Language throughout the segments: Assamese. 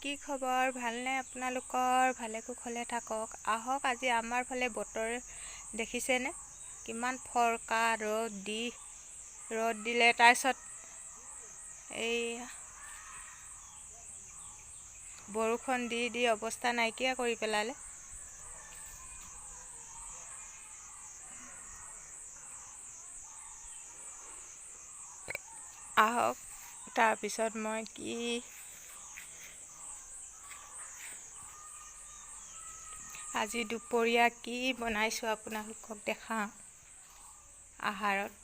কি খবৰ? ভালনে আপোনালোকৰ? ভালে কুশলে থাকক। আহক আজি আমাৰ ফালে বতৰ দেখিছেনে? কিমান ফৰকা ৰ'দ দিলে তাৰপিছত এই বৰষুণ দি অৱস্থা নাইকিয়া কৰি পেলালে। আহক তাৰপিছত মই আজি দুপৰীয়া কি বনাইছোঁ আপোনালোকক দেখাওঁ আহাৰত।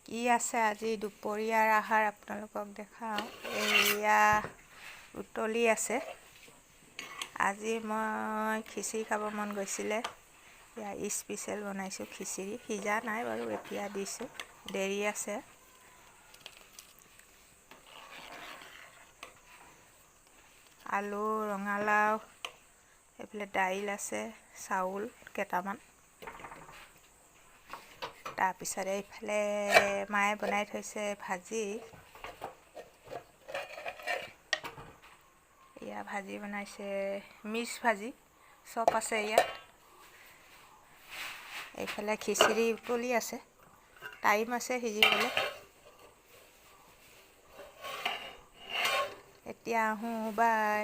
কি আছে আজি দুপৰীয়াৰ আহাৰ আপোনালোকক দেখাওঁ। এয়া উতলি আছে। আজি মই খিচিৰি খাব মন গৈছিলে, এয়া স্পেচিয়েল বনাইছোঁ খিচিৰি। সিজা নাই বাৰু, এতিয়া দিছোঁ, দেৰি আছে। আলু, ৰঙালাও, এইফালে দাইল আছে, চাউল কেইটামান। তাৰপিছত এইফালে মায়ে বনাই থৈছে ভাজি। এয়া ভাজি বনাইছে, মিক্স ভাজি, চব আছে ইয়াত। এইফালে খিচিৰি উতলি আছে, টাইম আছে সিজিবলৈ। এতিয়া আহোঁ, বাই।